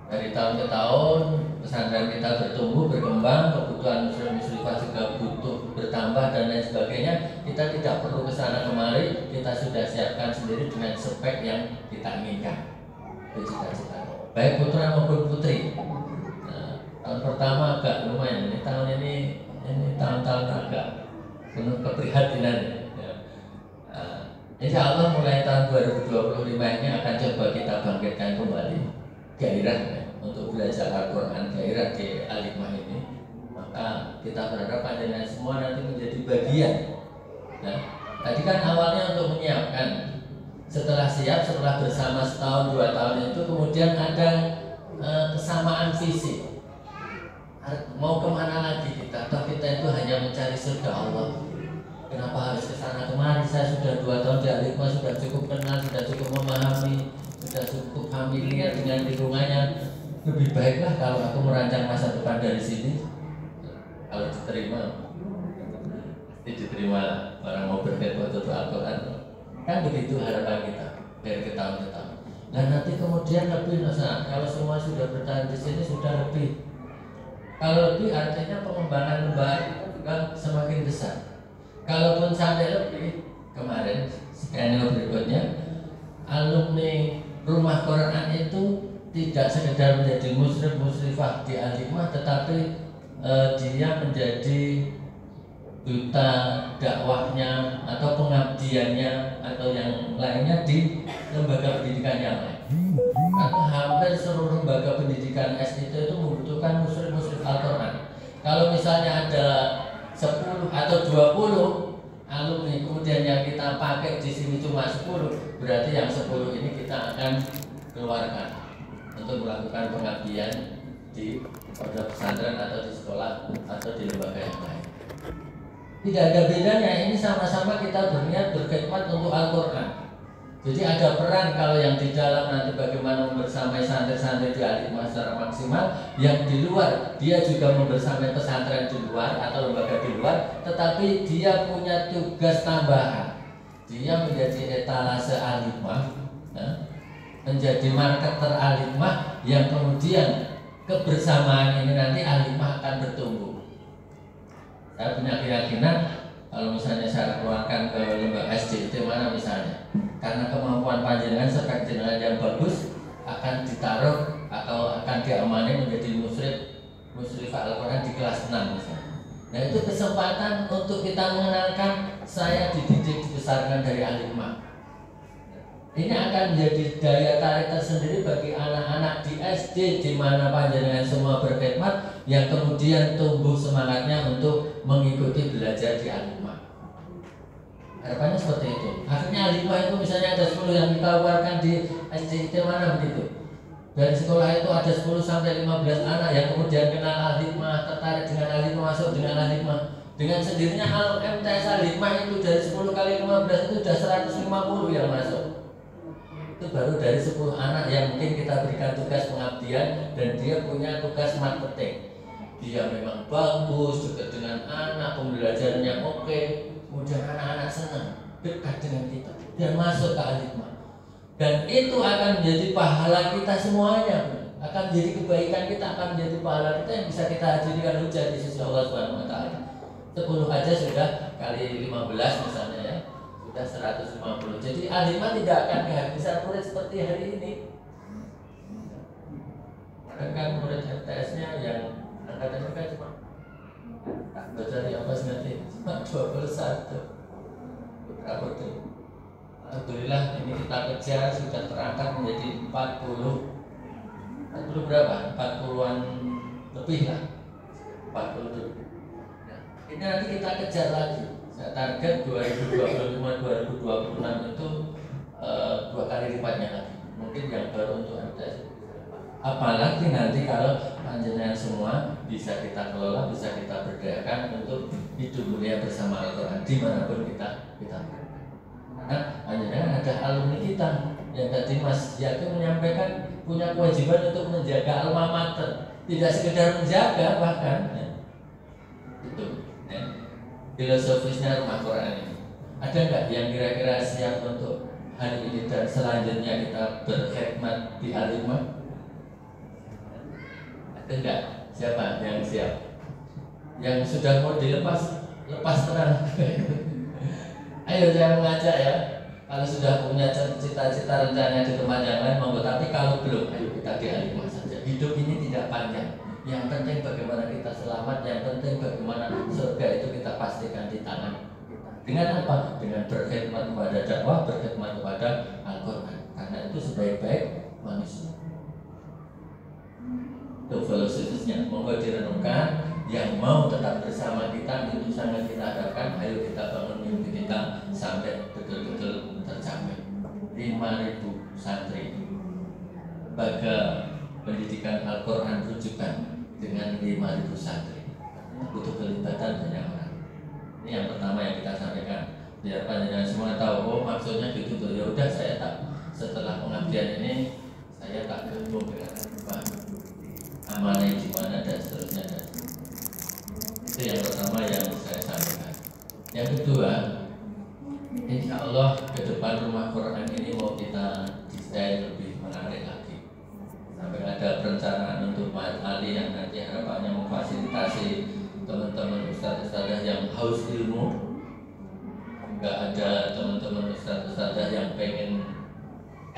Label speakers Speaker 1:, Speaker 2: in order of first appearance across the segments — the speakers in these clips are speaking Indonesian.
Speaker 1: Dari tahun ke tahun pesantren kita bertumbuh, berkembang, kebutuhan muslim-muslimah juga butuh bertambah dan lain sebagainya. Kita tidak perlu ke sana kemari, kita sudah siapkan sendiri dengan spek yang kita inginkan. Itu cita-cita. Baik putra maupun putri. Nah, tahun pertama agak lumayan. Ini tahun-tahun agak penuh keprihatinan. Ya. Insya Allah mulai tahun 2025 ini akan coba kita bangkitkan kembali gairah ya, untuk belajar Al-Quran, gairah di Al-Hikmah ini. Maka kita berharap panjenengan semua nanti menjadi bagian. Nah, tadi kan awalnya untuk menyiapkan, setelah siap, setelah bersama setahun 2 tahun itu kemudian ada kesamaan visi. Mau kemana lagi kita? Atau kita itu hanya mencari surga Allah? Kenapa harus ke sana kemari? Saya sudah 2 tahun di Al-Hikmah, sudah cukup kenal, sudah cukup memahami, sudah cukup familiar dengan lingkungannya. Lebih baiklah kalau aku merancang masa depan dari sini. Kalau diterima, pasti diterima orang mau berkhidmat untuk Al-Quran. Kan begitu harapan kita dari ke tahun ke tahun. Dan nanti kemudian lebih, kalau semua sudah bertahan di sini sudah lebih. Kalau lebih artinya pengembangan lembaga kita juga semakin besar. Kalaupun sampai lebih, kemarin skenario berikutnya, alumni Rumah Quran itu tidak sekedar menjadi muslim muslimah di Al-Hikmah, tetapi dia menjadi duta dakwahnya atau pengabdiannya atau yang lainnya di lembaga pendidikan yang lain. Karena hampir seluruh lembaga pendidikan SD itu membutuhkan muslim-muslim Al-Quran. Kalau misalnya ada 10 atau 20 alumni, kemudian yang kita pakai di sini cuma 10, berarti yang 10 ini kita akan keluarkan untuk melakukan pengabdian di pondok pesantren atau di sekolah atau di lembaga yang lain. Tidak ada bedanya, ini sama-sama kita berniat berkhidmat untuk Al-Quran. Jadi ada peran kalau yang di dalam nanti bagaimana membersamai santri-santri di Al-Hikmah secara maksimal, yang di luar dia juga membersamai pesantren di luar atau lembaga di luar, tetapi dia punya tugas tambahan. Dia menjadi etalase Al-Hikmah, menjadi marketer Al-Hikmah yang kemudian kebersamaan ini nanti Al-Hikmah akan bertumbuh. Saya punya keyakinan kalau misalnya saya keluarkan ke lembaga SDT mana misalnya, karena kemampuan panjenengan serta jenengan yang bagus akan ditaruh atau akan diamani menjadi musyrifah Al-Quran di kelas 6 misalnya. Nah itu kesempatan untuk kita mengenalkan saya dididik dibesarkan dari Al-Hikmah. Ini akan menjadi daya tarik tersendiri bagi anak-anak di SD di mana panjenengan semua berkhidmat yang kemudian tumbuh semangatnya untuk mengikuti belajar di Al-Hikmah. Harapannya seperti itu. Akhirnya Al-Hikmah itu misalnya ada 10 yang kita keluarkan di SD mana begitu. Dari sekolah itu ada 10 sampai 15 anak yang kemudian kenal Al-Hikmah, tertarik dengan Al-Hikmah, masuk dengan Al-Hikmah. Dengan sendirinya MTS Al-Hikmah itu dari 10 kali 15 itu sudah 150 yang masuk. Itu baru dari 10 anak yang mungkin kita berikan tugas pengabdian dan dia punya tugas marketing. Dia memang bagus juga dengan anak, pembelajarannya oke, kemudian anak-anak senang dekat dengan kita dan masuk ke Al-Hikmah. Dan itu akan menjadi pahala kita semuanya, akan menjadi kebaikan kita, akan menjadi pahala kita yang bisa kita jadikan hujah di sisi Allah Subhanahu wa taala. 10 aja sudah kali 15 misalnya ya. Sudah 150. Jadi Al-Hikmah tidak akan kehabisan murid seperti hari ini. Mereka murid MTS-nya yang angkatan mereka cuma dari apa nanti cuma 21. Putra putri. Alhamdulillah ini kita kejar sudah terangkat menjadi 40 berapa? 40-an lebih lah. 40 lebih. Nah, ini nanti kita kejar lagi. Saya target 2025-2026 itu 2 kali lipatnya lagi. Mungkin yang baru untuk MTS. Apalagi nanti kalau panjenengan semua bisa kita kelola, bisa kita berdayakan untuk hidup mulia bersama Al-Quran dimanapun kita berada. Karena panjenengan ada alumni kita yang tadi Mas Yaki menyampaikan punya kewajiban untuk menjaga alma mater, tidak sekedar menjaga bahkan ya. Itu ya. Filosofisnya rumah Quran ini. Ada nggak yang kira-kira siap untuk hari ini dan selanjutnya kita berkhidmat di Al-Hikmah? Ada nggak? Siapa yang siap? Yang sudah mau dilepas, lepas tenang. Ayo saya mengajak ya. Kalau sudah punya cita-cita rencana di tempat yang lain, monggo. Tapi kalau belum, ayo kita di Al-Hikmah saja. Hidup ini tidak panjang. Yang penting bagaimana kita selamat, yang penting bagaimana surga itu kita pastikan di tangan kita. Dengan apa? Dengan berkhidmat kepada dakwah, berkhidmat kepada Al-Quran. Karena itu sebaik-baik manusia. Itu filosofisnya. Monggo direnungkan. Yang mau tetap bersama kita itu sangat kita harapkan. Ayo kita bangun mimpi kita sampai betul-betul tercapai. 5.000 santri lembaga pendidikan Al-Quran rujukan dengan 5.000 santri. Butuh kelibatan banyak orang. Ini yang pertama yang kita sampaikan. Biar panjenengan semua tahu, oh maksudnya gitu tuh. Ya udah saya tak setelah pengabdian ini saya tak gabung dengan Al-Quran. Amanah di mana dan seterusnya. Itu yang pertama yang saya sampaikan. Yang kedua, insya Allah ke depan rumah Quran ini mau kita desain lebih menarik lagi. Sampai ada perencanaan untuk Pak Ali yang nanti harapannya memfasilitasi teman-teman ustadz-ustadzah yang haus ilmu. Enggak ada teman-teman ustadz-ustadzah yang pengen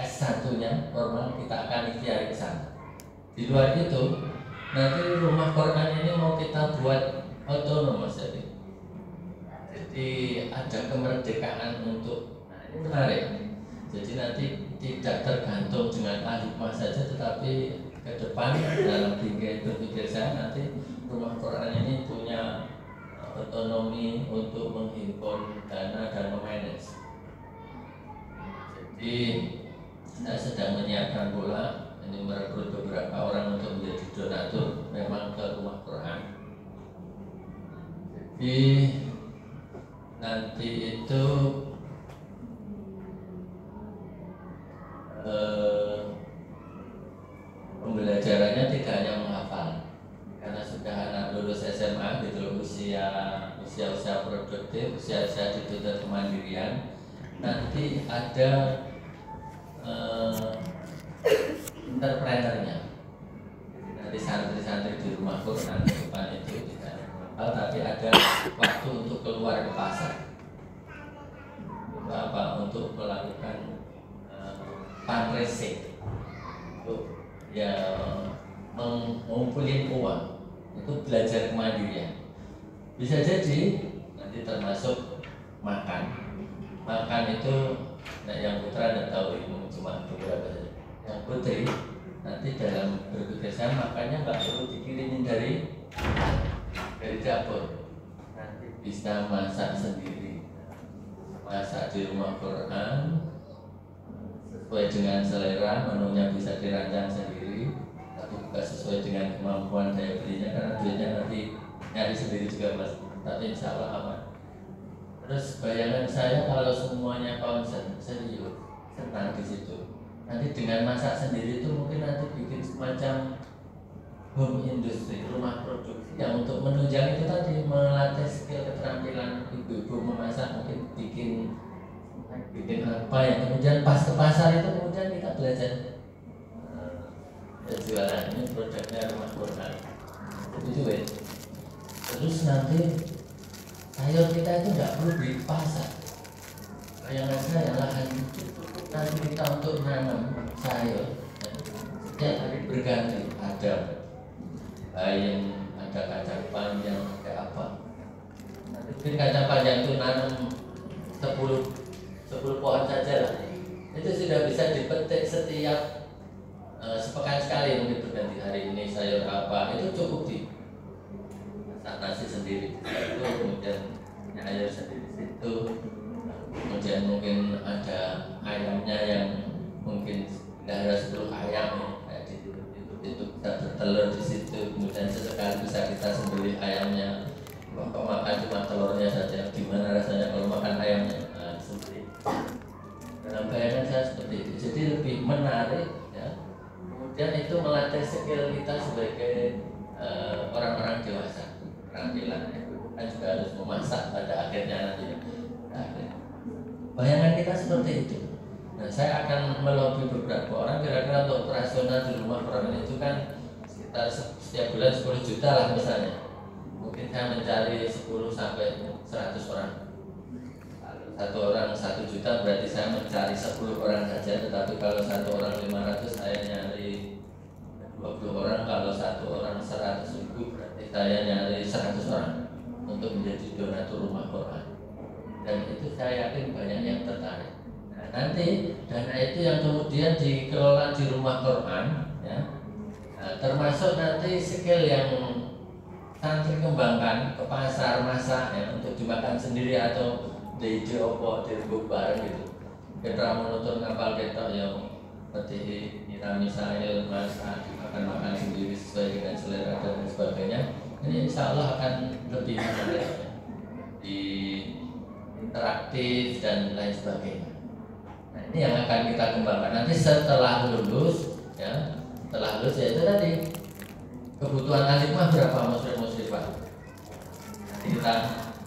Speaker 1: S1-nya formal, kita akan ikhtiar ke sana. Di luar itu, nanti rumah Quran ini mau kita buat otonom jadi ada kemerdekaan untuk, nah ini menarik. Jadi nanti tidak tergantung dengan Al-Hikmah saja, tetapi ke depan dalam berpikir saya nanti rumah Quran ini punya otonomi untuk menghimpun dana dan memanage. Jadi saya sedang menyiapkan pula ini merekrut beberapa orang untuk menjadi donatur memang ke rumah Quran. Jadi nanti itu pembelajarannya tidak hanya menghafal, karena sudah anak lulus SMA gitu, usia produktif, usia dituntut kemandirian. Nanti ada entrepreneurnya. Nanti santri-santri di rumah Quran di depan itu tidak tapi ada waktu untuk keluar ke pasar. Untuk apa? Untuk melakukan fundraising, untuk ya mengumpulin uang, itu belajar kemandirian. Bisa jadi nanti termasuk makan itu yang putra tidak tahu, ini cuma beberapa saja. Yang putri nanti dalam berpikir saya makannya nggak perlu dikirimin dari dapur, nanti bisa masak sendiri, masak di rumah Quran sesuai dengan selera, menunya bisa dirancang sendiri, tapi juga sesuai dengan kemampuan daya belinya, karena duitnya nanti nyari sendiri juga mas, tapi insya Allah aman. Terus bayangan saya kalau semuanya konsen, serius, senang di situ, nanti dengan masak sendiri itu mungkin nanti bikin semacam home industry, rumah produksi yang untuk menunjang itu tadi, melatih skill keterampilan ibu-ibu memasak, mungkin bikin apa yang kemudian pas ke pasar itu kemudian kita belajar jualan ini produknya rumah Quran itu ya. Terus nanti sayur kita itu nggak perlu di pasar, bayangan saya lahan itu nanti kita untuk nanam sayur setiap hari berganti, ada bayam, ada kacang panjang, ada apa. Nanti mungkin kacang panjang itu nanam 10 pohon saja lah. Itu sudah bisa dipetik setiap sepekan sekali, mungkin berganti. Hari ini sayur apa, itu cukup di masak nasi sendiri itu, kemudian air sendiri situ, kemudian mungkin ada ayamnya yang mungkin ada 10 ayam itu kita bertelur di situ, kemudian sesekali bisa kita sembelih ayamnya. Kok makan cuma telurnya saja, gimana rasanya kalau makan ayamnya? Sembelih. Dalam bayangan saya seperti itu, jadi lebih menarik ya. Kemudian itu melatih skill kita sebagai orang-orang dewasa, keterampilan itu kan juga harus memasak pada akhirnya nanti. Bayangan kita seperti itu. Nah, saya akan melobi beberapa orang kira-kira untuk operasional di rumah Quran itu kan sekitar setiap bulan 10 juta lah misalnya. Mungkin saya mencari 10 sampai 100 orang. Kalau satu orang 1 juta berarti saya mencari 10 orang saja. Tetapi kalau satu orang 500 saya nyari 20 orang. Kalau satu orang 100 ribu berarti saya nyari 100 orang untuk menjadi donatur rumah Quran. Dan itu saya yakin banyak yang tertarik. Nanti dana itu yang kemudian dikelola di rumah Quran ya. Nah, termasuk nanti skill yang santri kembangkan ke pasar masak ya, untuk dimakan sendiri atau di opo direbuk bareng gitu. Kita menutur ngapal kita yang seperti nyirami sayur, masak, makan sendiri sesuai dengan selera dan sebagainya. Ini insya Allah akan lebih menarik ya, di interaktif dan lain sebagainya. Nah, ini yang akan kita kembangkan nanti setelah lulus ya. Setelah lulus ya itu tadi kebutuhan alimah berapa muslim-muslimah. Nanti kita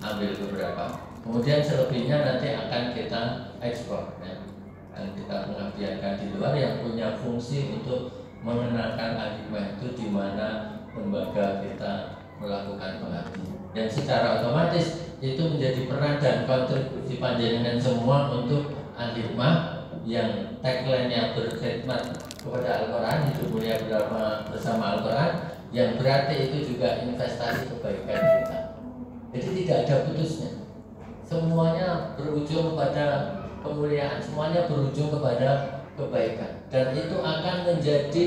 Speaker 1: ambil beberapa. Kemudian selebihnya nanti akan kita ekspor ya. Dan kita mengabdikan di luar yang punya fungsi untuk mengenalkan alimah itu di mana lembaga kita melakukan pengabdian. Dan secara otomatis itu menjadi peran dan kontribusi panjenengan semua untuk alimah yang tagline-nya berkhidmat kepada Al-Quran, hidup mulia bersama Al-Quran, yang berarti itu juga investasi kebaikan kita. Jadi tidak ada putusnya. Semuanya berujung kepada kemuliaan, semuanya berujung kepada kebaikan. Dan itu akan menjadi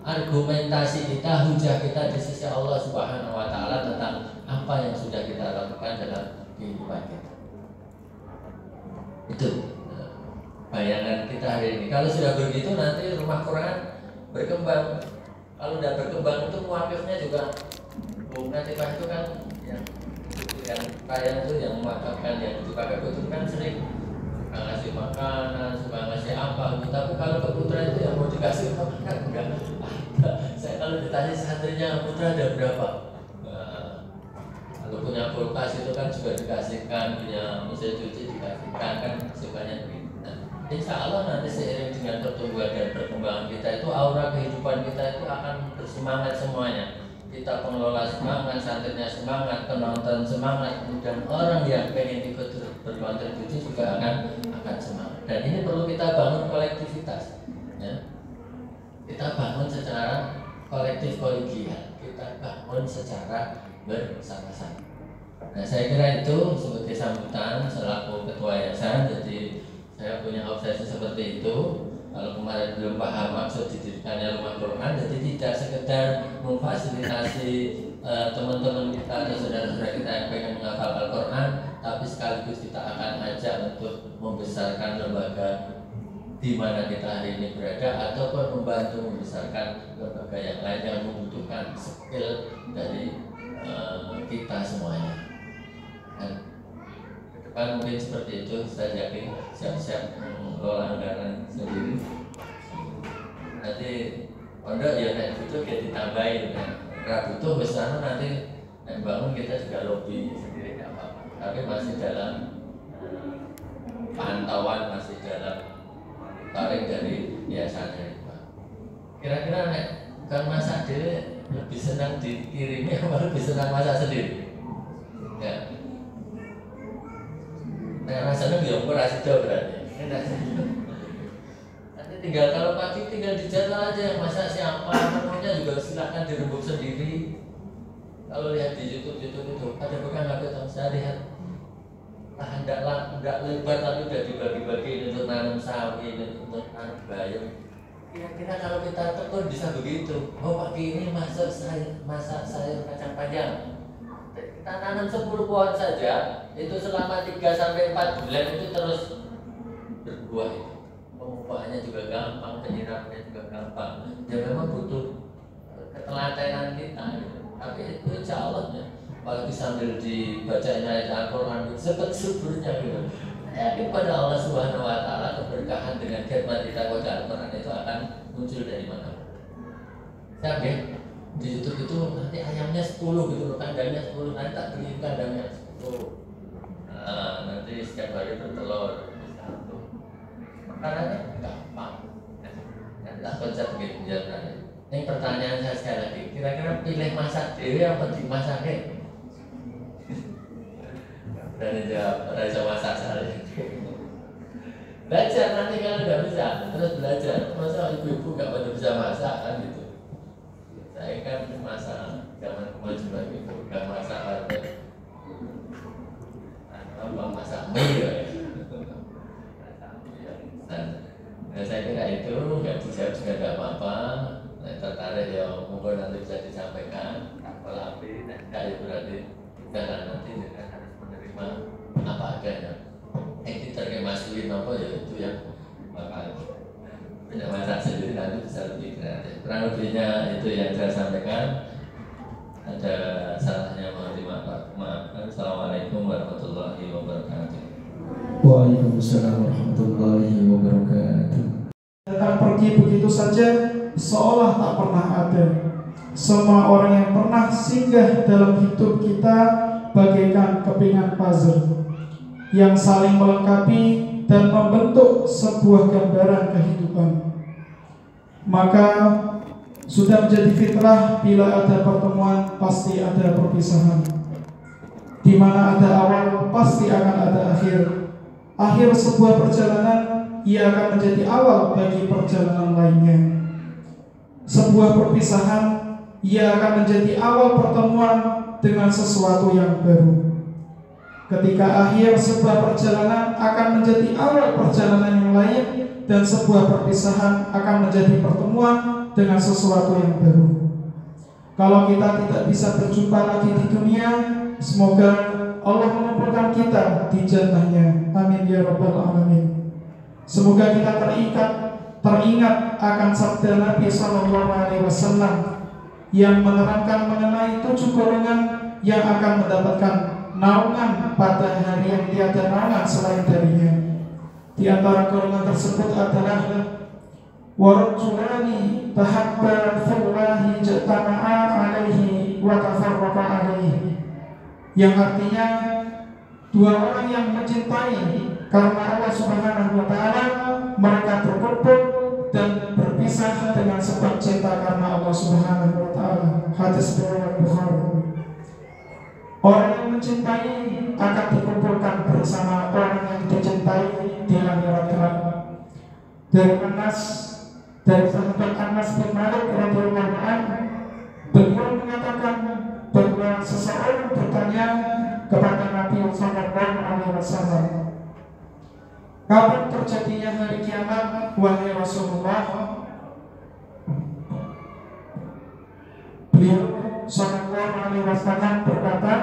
Speaker 1: argumentasi kita, hujah kita di sisi Allah Subhanahu wa taala tentang apa yang sudah kita lakukan dalam kehidupan kita. Itu bayangan kita hari ini. Kalau sudah begitu nanti rumah Quran berkembang. Kalau tidak berkembang itu muakifnya juga Bung Natifah itu kan yang kaya itu yang mewakafkan, yang dipakai betul kan sering suka ngasih makanan, suka ngasih apa gitu. Tapi kalau ke putra itu yang mau dikasih makanan enggak ada. Saya kalau ditanya santrinya putra ada berapa? Kalau punya kulkas itu kan juga dikasihkan, punya mesin cuci dikasihkan, kan sukanya begitu. Insya Allah nanti seiring dengan pertumbuhan dan perkembangan kita kita itu aura kehidupan kita itu akan bersemangat semuanya. Kita pengelola semangat, santrinya semangat, penonton semangat, dan orang yang pengen ikut berkontribusi juga akan semangat. Dan ini perlu kita bangun kolektivitas, ya. Kita bangun secara kolektif kolegial, kita bangun secara bersama-sama. Nah, saya kira itu sebagai sambutan selaku ketua yayasan. Jadi saya punya obsesi seperti itu. Kalau kemarin belum paham maksud didirikannya rumah Quran, jadi tidak sekedar memfasilitasi teman-teman kita atau saudara-saudara kita yang pengen menghafal Al-Quran, tapi sekaligus kita akan ajak untuk membesarkan lembaga di mana kita hari ini berada, ataupun membantu membesarkan lembaga yang lain yang membutuhkan skill dari kita semuanya. Dan ke depan mungkin seperti itu. Saya yakin siap-siap mengelola anggaran sendiri. Nanti pondok ya nek butuh ya ditambahin. Nek butuh besar nanti nek bangun kita juga lobby sendiri nggak apa-apa. Tapi masih dalam pantauan, masih dalam tarik dari yayasan dari Pak. Kira-kira nek bukan masak dhewe lebih senang dikirimi atau lebih senang masak sendiri? Ya. Nek rasanya ya ora sida berarti. Nanti tinggal kalau pagi tinggal dijadwal aja yang masak siapa, menunya juga silakan dirembuk sendiri. Kalau lihat di YouTube itu ada bukan nggak saya lihat lahan tidak lebar tapi udah dibagi-bagi untuk nanam sawi, untuk nanam bayam. Kira-kira kalau kita tekun bisa begitu. Oh pagi ini masak sayur kacang panjang. Kita nanam 10 pohon saja, itu selama 3-4 bulan itu terus berbuah itu. Pemupukannya juga gampang, penyiramannya juga gampang. Ya memang butuh ketelatenan kita. Gitu. Tapi itu insya Allah ya. Apalagi sambil dibacanya ayat Al-Quran sepersuburnya gitu. Yakin pada Allah Subhanahu Wa Taala keberkahan dengan khidmat kita baca Al-Quran itu akan muncul dari mana? Siap ya? Di YouTube itu nanti ayamnya 10 gitu loh, kandangnya 10, nanti tak beli kandangnya 10. Nah, nanti setiap hari bertelur satu. Makanannya gampang. Nanti tak konsep gitu jalannya. Ini pertanyaan saya sekali lagi, kira-kira pilih masak dewe apa dimasakin? Dan jawab, ora bisa masak saya. Belajar nanti kalau nggak bisa, terus belajar. Masa ibu-ibu nggak bisa masak kan gitu. Saya kan masak zaman kemajuan itu, nggak masak apa, masak mie ya. Nah, saya kira itu nggak dijawab juga nggak apa-apa. Nah, tertarik ya mungkin nanti bisa disampaikan. Kalau api, tidak ya berarti kita nanti juga harus menerima apa adanya. Editor kayak Mas Win apa ya itu yang bakal punya masak sendiri nanti bisa lebih kreatif. Kurang lebihnya itu yang saya sampaikan. Ada salahnya mohon dimaafkan. Assalamualaikum warahmatullahi wabarakatuh.
Speaker 2: Waalaikumsalam warahmatullahi wabarakatuh. Datang pergi begitu saja seolah tak pernah ada. Semua orang yang pernah singgah dalam hidup kita bagaikan kepingan puzzle yang saling melengkapi dan membentuk sebuah gambaran kehidupan. Maka sudah menjadi fitrah bila ada pertemuan pasti ada perpisahan. Di mana ada awal pasti akan ada akhir. Akhir sebuah perjalanan ia akan menjadi awal bagi perjalanan lainnya. Sebuah perpisahan ia akan menjadi awal pertemuan dengan sesuatu yang baru. Ketika akhir sebuah perjalanan akan menjadi awal perjalanan yang lain, dan sebuah perpisahan akan menjadi pertemuan dengan sesuatu yang baru. Kalau kita tidak bisa berjumpa lagi di dunia, semoga Allah mengumpulkan kita di jannahnya. Amin ya rabbal alamin. Semoga kita teringat akan sabda Nabi SAW yang menerangkan mengenai 7 golongan yang akan mendapatkan naungan pada hari yang tiada naungan selain darinya. Di antara golongan tersebut adalah warajulani tahabba fillahi jatama'a alaihi wa tafarraqa alaihi, yang artinya 2 orang yang mencintai karena Allah Subhanahu wa taala, mereka berkumpul dan berpisah berpisah dengan sebab cinta karena Allah Subhanahu wa taala. Hadis riwayat Bukhari. Orang yang mencintai akan dikumpulkan bersama orang yang dicintai di akhirat kelak. Dari sahabat Anas bin Malik radhiyallahu anhu, beliau mengatakan bahwa seseorang bertanya kepada Nabi sallallahu alaihi wasallam, kapan terjadinya hari kiamat, wahai Rasulullah? Beliau sallallahu alaihi wasallam berkata,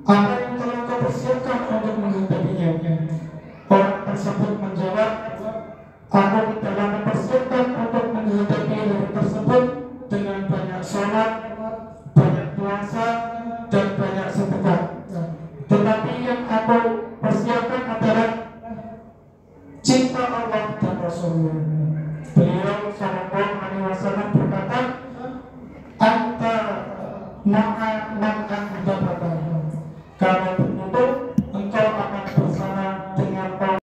Speaker 2: apa yang telah kau persiapkan untuk menghadapinya? Orang tersebut menjawab, aku telah mempersiapkan untuk menghadapi hari tersebut dengan banyak sholat, banyak puasa, dan banyak sedekah. Tetapi yang aku persiapkan adalah cinta Allah dan Rasulnya. Beliau sallallahu alaihi wasallam berkata, anta ma'a man ahbabaka. Kalau